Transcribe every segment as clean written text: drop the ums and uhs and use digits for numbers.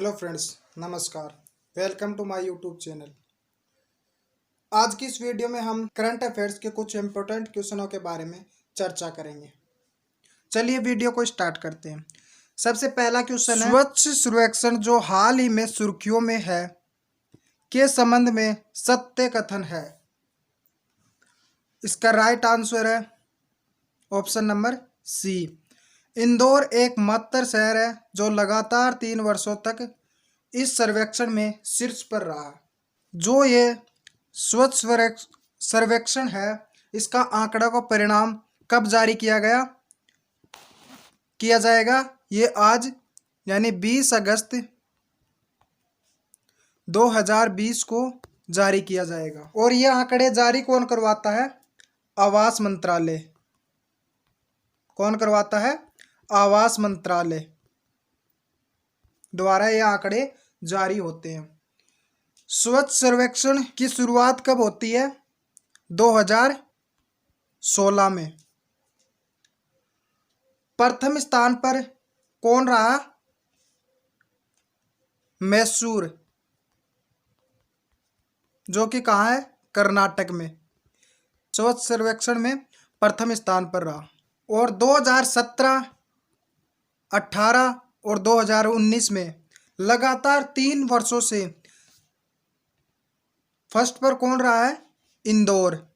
Hello friends, नमस्कार। Welcome to my YouTube channel. आज की इस वीडियो में हम करंट अफेयर्स के कुछ इम्पोर्टेंट क्वेश्चनों के बारे में चर्चा करेंगे। चलिए वीडियो को स्टार्ट करते हैं। सबसे पहला क्वेश्चन है, स्वच्छ सर्वेक्षण जो हाल ही में सुर्खियों में है के संबंध में सत्य कथन है। इसका राइट आंसर है ऑप्शन नंबर सी। इंदौर एकमात्र शहर है जो लगातार 3 वर्षों तक इस सर्वेक्षण में शीर्ष पर रहा। जो ये स्वच्छ सर्वेक्षण है, इसका आंकड़ा का परिणाम कब जारी किया जाएगा? ये आज यानी 20 अगस्त 2020 को जारी किया जाएगा। और ये आंकड़े जारी कौन करवाता है? आवास मंत्रालय। कौन करवाता है? आवास मंत्रालय द्वारा ये आंकड़े जारी होते हैं। स्वच्छ सर्वेक्षण की शुरुआत कब होती है? 2016 में। प्रथम स्थान पर कौन रहा? मैसूर, जो कि कहाँ है? कर्नाटक में। स्वच्छ सर्वेक्षण में प्रथम स्थान पर रहा। और 2017, 18 और 2019 में लगातार 3 वर्षों से फर्स्ट पर कौन रहा है? इंदौर।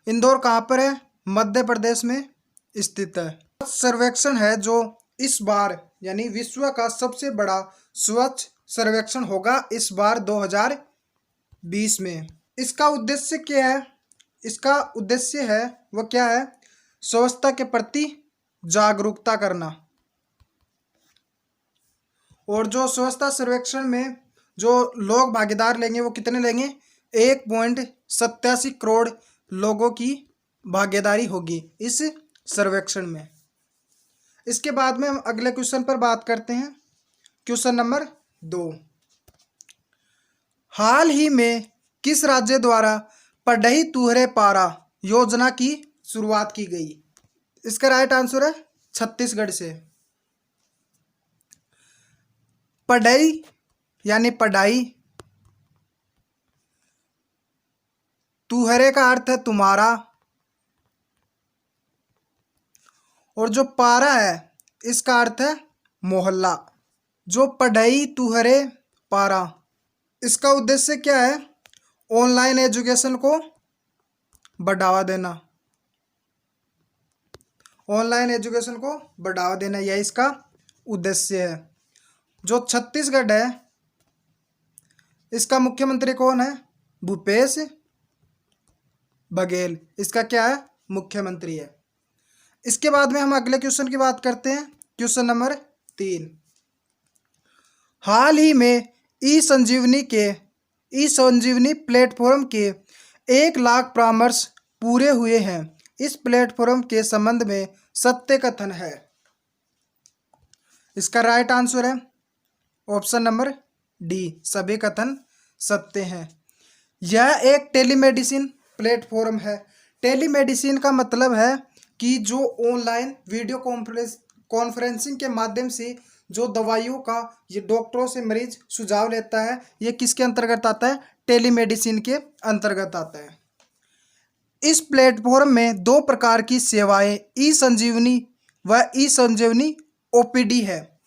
इंदौर कहाँ पर है? मध्य प्रदेश में स्थित है। सर्वेक्षण है जो इस बार यानी विश्व का सबसे बड़ा स्वच्छ सर्वेक्षण होगा इस बार 2020 में। इसका उद्देश्य क्या है? इसका उद्देश्य है वो क्या है? स्वच्छता के प्रति जागरूकता करना। और जो स्वच्छता सर्वेक्षण में जो लोग भागीदार लेंगे वो कितने लेंगे? 1.87 करोड़ लोगों की भागीदारी होगी इस सर्वेक्षण में। इसके बाद में हम अगले क्वेश्चन पर बात करते हैं। क्वेश्चन नंबर 2, हाल ही में किस राज्य द्वारा पढ़ई तुहरे पारा योजना की शुरुआत की गई? इसका राइट आंसर है छत्तीसगढ़ से। पढ़ई यानी पढ़ाई, तुहरे का अर्थ है तुम्हारा, और जो पारा है इसका अर्थ है मोहल्ला। जो पढ़ई तुहरे पारा, इसका उद्देश्य क्या है? ऑनलाइन एजुकेशन को बढ़ावा देना। ऑनलाइन एजुकेशन को बढ़ावा देना यह इसका उद्देश्य है। जो छत्तीसगढ़ है इसका मुख्यमंत्री कौन है? भूपेश बघेल इसका क्या है? मुख्यमंत्री है। इसके बाद में हम अगले क्वेश्चन की बात करते हैं। क्वेश्चन नंबर 3, हाल ही में ई संजीवनी प्लेटफॉर्म के 1 लाख परामर्श पूरे हुए हैं। इस प्लेटफॉर्म के संबंध में सत्य कथन है। इसका राइट आंसर है ऑप्शन नंबर डी, सभी कथन सत्य हैं। यह एक टेलीमेडिसिन प्लेटफॉर्म है। टेलीमेडिसिन का मतलब है कि जो ऑनलाइन वीडियो कॉन्फ्रेंसिंग के माध्यम से जो दवाइयों का ये डॉक्टरों से मरीज सुझाव लेता है, ये किसके अंतर्गत आता है? टेलीमेडिसिन के अंतर्गत आता है। इस प्लेटफॉर्म में 2 प्रकार की सेवाएं ई संजीवनी व ई संजीवनी ओपीडी है।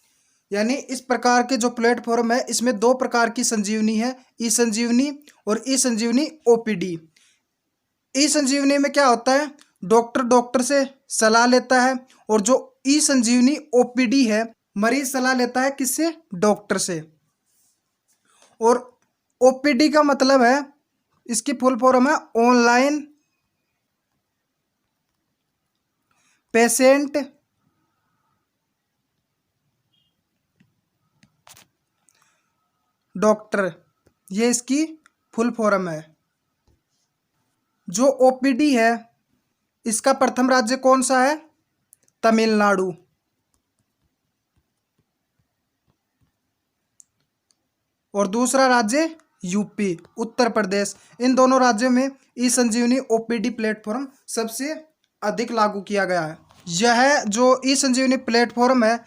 यानी इस प्रकार के जो प्लेटफॉर्म है इसमें 2 प्रकार की संजीवनी है, ई संजीवनी और ई संजीवनी ओपीडी। ई संजीवनी में क्या होता है? डॉक्टर से सलाह लेता है, और जो ई संजीवनी ओपीडी है मरीज सलाह लेता है किससे? डॉक्टर से। और ओपीडी का मतलब है, इसकी फुल फॉर्म है ऑनलाइन पेशेंट डॉक्टर, ये इसकी फुल फॉर्म है। जो ओपीडी है इसका प्रथम राज्य कौन सा है? तमिलनाडु। और दूसरा राज्य यूपी, उत्तर प्रदेश। इन दोनों राज्यों में ई संजीवनी ओपीडी प्लेटफॉर्म सबसे अधिक लागू किया गया है। यह जो ई संजीवनी प्लेटफॉर्म है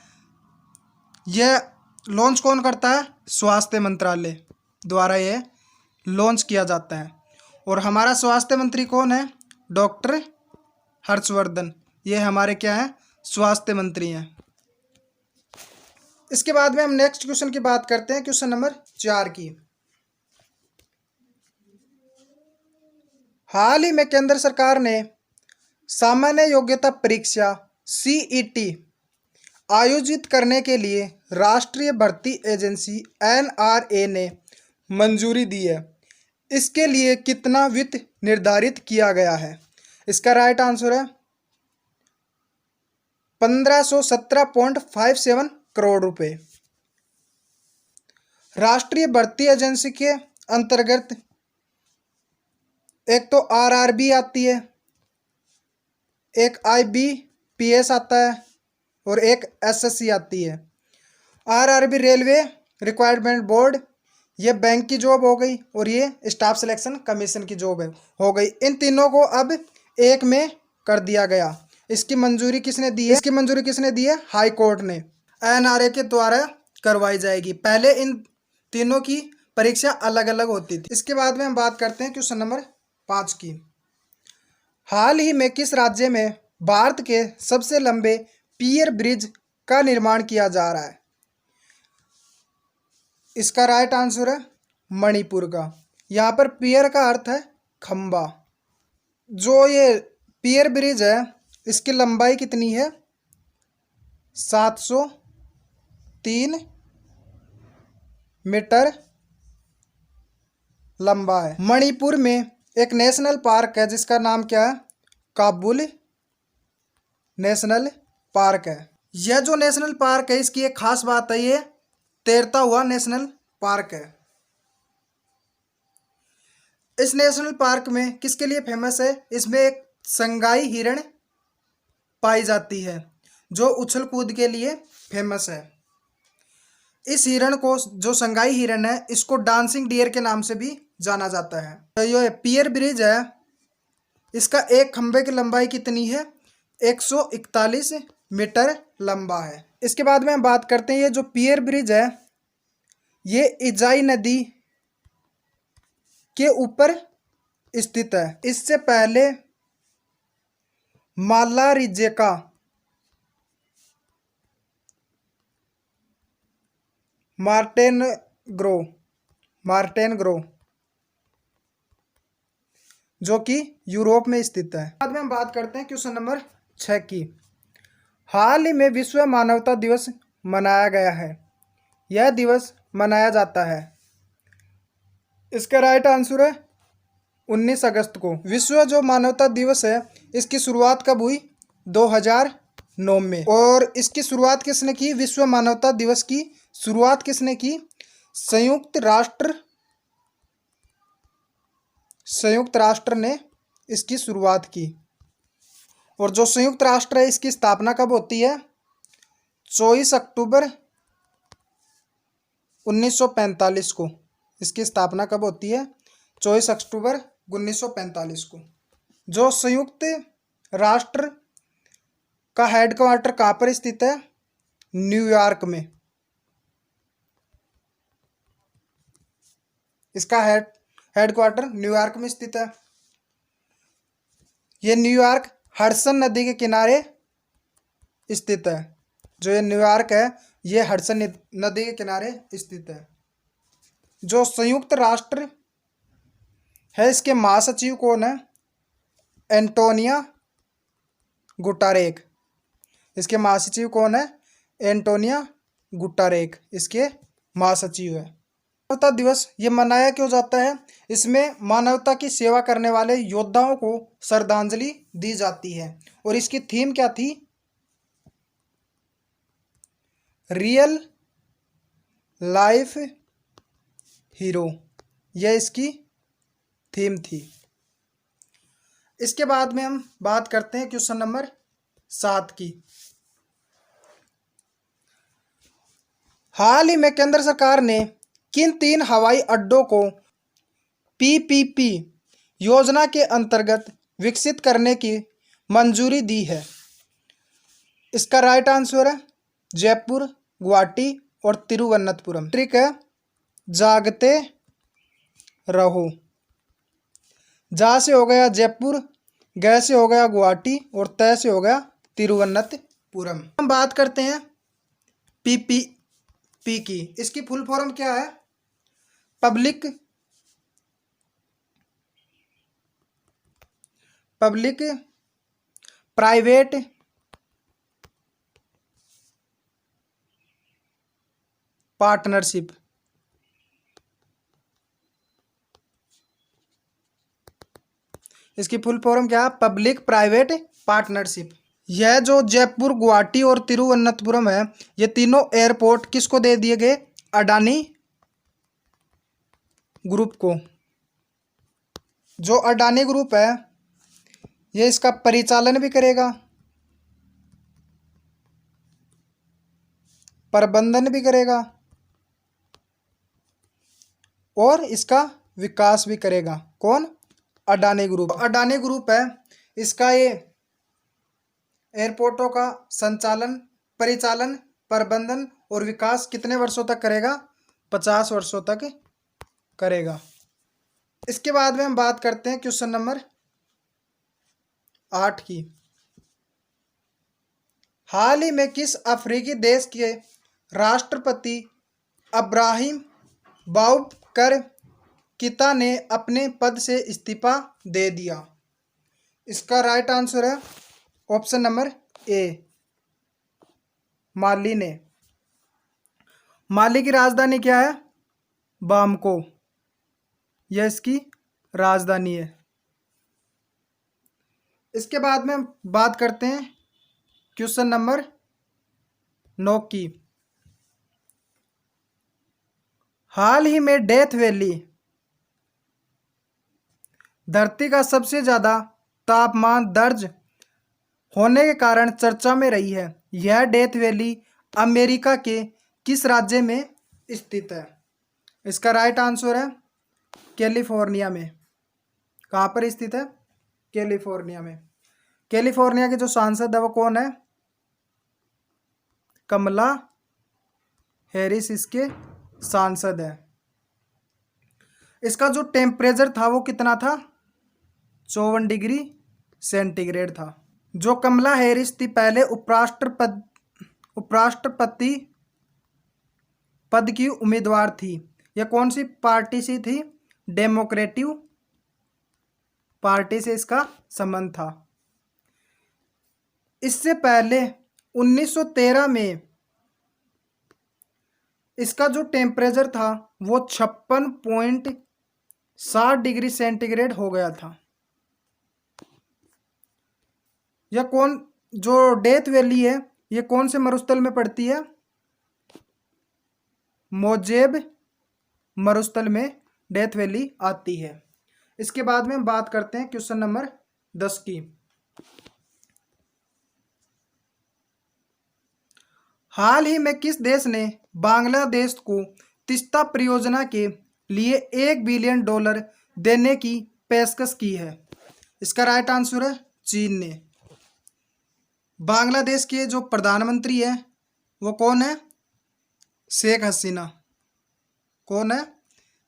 यह लॉन्च कौन करता है? स्वास्थ्य मंत्रालय द्वारा ये लॉन्च किया जाता है। और हमारा स्वास्थ्य मंत्री कौन है? डॉक्टर हर्षवर्धन। ये हमारे क्या हैं? स्वास्थ्य मंत्री हैं। इसके बाद में हम नेक्स्ट क्वेश्चन की बात करते हैं, क्वेश्चन नंबर 4 की। हाल ही में केंद्र सरकार ने सामान्य योग्यता परीक्षा CET आयोजित करने के लिए राष्ट्रीय भर्ती एजेंसी NRA ने मंजूरी दी है। इसके लिए कितना वित्त निर्धारित किया गया है? इसका राइट आंसर है 1517.57 करोड़ रुपए। राष्ट्रीय भर्ती एजेंसी के अंतर्गत एक तो RRB आती है, एक IBPS आता है और एक SSC आती है। RRB रेलवे रिक्वायरमेंट बोर्ड, ये बैंक की जॉब हो गई और ये स्टाफ सिलेक्शन कमीशन की जॉब हो गई। इन तीनों को अब एक में कर दिया गया। इसकी मंजूरी किसने दी है? इसकी मंजूरी किसने दी है? हाई कोर्ट ने। NRA के द्वारा करवाई जाएगी। पहले इन तीनों की परीक्षा अलग अलग होती थी। इसके बाद में हम बात करते हैं क्वेश्चन नंबर 5 की। हाल ही में किस राज्य में भारत के सबसे लंबे पियर ब्रिज का निर्माण किया जा रहा है? इसका राइट आंसर है मणिपुर का। यहाँ पर पियर का अर्थ है खंबा। जो ये पियर ब्रिज है इसकी लंबाई कितनी है? 703 मीटर लंबा है। मणिपुर में एक नेशनल पार्क है जिसका नाम क्या है? काबुल नेशनल पार्क है। यह जो नेशनल पार्क है इसकी एक खास बात है, ये तैरता हुआ नेशनल पार्क है। इस नेशनल पार्क में किसके लिए फेमस है? इसमें एक संगाई हिरण पाई जाती है जो उछल कूद के लिए फेमस है। इस हिरण को, जो संगाई हिरण है, इसको डांसिंग डियर के नाम से भी जाना जाता है। तो ये पियर ब्रिज है, इसका एक खंबे की लंबाई कितनी है? 141 मीटर लंबा है। इसके बाद में हम बात करते हैं, ये जो पियर ब्रिज है ये इजाई नदी के ऊपर स्थित है। इससे पहले मालारिजेका मार्टेनग्रो जो कि यूरोप में स्थित है। बाद में हम बात करते हैं क्वेश्चन नंबर 6 की। हाल ही में विश्व मानवता दिवस मनाया गया है। यह दिवस मनाया जाता है, इसका राइट आंसर है 19 अगस्त को। विश्व जो मानवता दिवस है इसकी शुरुआत कब हुई? 2009 में। और इसकी शुरुआत किसने की? विश्व मानवता दिवस की शुरुआत किसने की? संयुक्त राष्ट्र ने इसकी शुरुआत की। और जो संयुक्त राष्ट्र है इसकी स्थापना कब होती है? 24 अक्टूबर 1945 को। इसकी स्थापना कब होती है? 24 अक्टूबर 1945 को। जो संयुक्त राष्ट्र का हेडक्वार्टर कहाँ पर स्थित है? न्यूयॉर्क में। इसका हेडक्वार्टर न्यूयॉर्क में स्थित है। ये न्यूयॉर्क हडसन नदी के किनारे स्थित है। जो ये न्यूयॉर्क है ये हडसन नदी के किनारे स्थित है। जो संयुक्त राष्ट्र है इसके महासचिव कौन है? एंटोनिया गुटारेक। इसके महासचिव कौन है? एंटोनिया गुटारेक इसके महासचिव है। मानवता दिवस ये मनाया क्यों जाता है? इसमें मानवता की सेवा करने वाले योद्धाओं को श्रद्धांजलि दी जाती है। और इसकी थीम क्या थी? रियल लाइफ हीरो, यह इसकी थीम थी। इसके बाद में हम बात करते हैं क्वेश्चन नंबर 7 की। हाल ही में केंद्र सरकार ने किन 3 हवाई अड्डों को PPP योजना के अंतर्गत विकसित करने की मंजूरी दी है? इसका राइट आंसर है जयपुर, गुवाहाटी और तिरुवनंतपुरम। ट्रिक है जागते रहो। जा से हो गया जयपुर, ग से हो गया गुवाहाटी और त से हो गया तिरुवनंतपुरम। हम बात करते हैं पीपीपी की। इसकी फुल फॉर्म क्या है? Public private partnership. इसकी फुल फॉर्म क्या है? Public private partnership. यह जो जयपुर, गुवाहाटी और तिरुवनंतपुरम है, ये तीनों एयरपोर्ट किसको दे दिए गए? अडानी ग्रुप को। जो अडानी ग्रुप है ये इसका परिचालन भी करेगा, प्रबंधन भी करेगा और इसका विकास भी करेगा। कौन? अडानी ग्रुप। अडानी ग्रुप है, इसका ये एयरपोर्टों का संचालन, परिचालन, प्रबंधन और विकास कितने वर्षों तक करेगा? 50 वर्षों तक करेगा। इसके बाद में हम बात करते हैं क्वेश्चन नंबर 8 की। हाल ही में किस अफ्रीकी देश के राष्ट्रपति अब्राहिम बाउबकर कीता ने अपने पद से इस्तीफा दे दिया? इसका राइट आंसर है ऑप्शन नंबर ए, माली ने। माली की राजधानी क्या है? बामको, यह इसकी राजधानी है। इसके बाद में हम बात करते हैं क्वेश्चन नंबर 9 की। हाल ही में डेथ वैली धरती का सबसे ज्यादा तापमान दर्ज होने के कारण चर्चा में रही है। यह डेथ वैली अमेरिका के किस राज्य में स्थित है? इसका राइट आंसर है कैलिफोर्निया में। कहाँ पर स्थित है? कैलिफोर्निया में। कैलिफोर्निया के जो सांसद है वो कौन है? कमला हैरिस इसके सांसद है। इसका जो टेम्परेचर था वो कितना था? 54 डिग्री सेंटीग्रेड था। जो कमला हैरिस थी पहले उपराष्ट्रपति पद की उम्मीदवार थी। यह कौन सी पार्टी से थी? डेमोक्रेटिक पार्टी से इसका संबंध था। इससे पहले 1913 में इसका जो टेम्परेचर था वो 56.7 डिग्री सेंटीग्रेड हो गया था। यह कौन, जो डेथ वैली है ये कौन से मरुस्थल में पड़ती है? मोजेब मरुस्थल में डेथ वैली आती है। इसके बाद में हम बात करते हैं क्वेश्चन नंबर 10 की। हाल ही में किस देश ने बांग्लादेश को तीस्ता परियोजना के लिए $1 बिलियन देने की पेशकश की है? इसका राइट आंसर है चीन ने। बांग्लादेश के जो प्रधानमंत्री है वो कौन है? शेख हसीना। कौन है?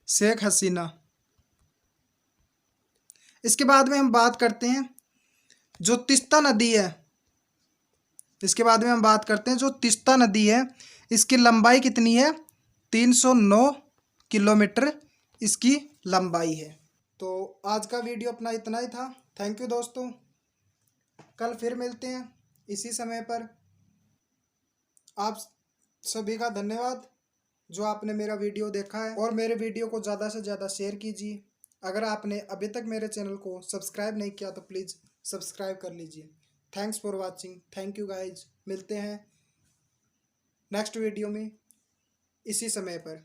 शेख हसीना। इसके बाद में हम बात करते हैं जो तीस्ता नदी है। इसके बाद में हम बात करते हैं जो तीस्ता नदी है इसकी लंबाई कितनी है? 309 किलोमीटर इसकी लंबाई है। तो आज का वीडियो अपना इतना ही था। थैंक यू दोस्तों। कल फिर मिलते हैं इसी समय पर। आप सभी का धन्यवाद जो आपने मेरा वीडियो देखा है, और मेरे वीडियो को ज़्यादा से ज़्यादा शेयर कीजिए। अगर आपने अभी तक मेरे चैनल को सब्सक्राइब नहीं किया तो प्लीज़ सब्सक्राइब कर लीजिए। Thanks for watching. Thank you guys. मिलते हैं नेक्स्ट वीडियो में इसी समय पर।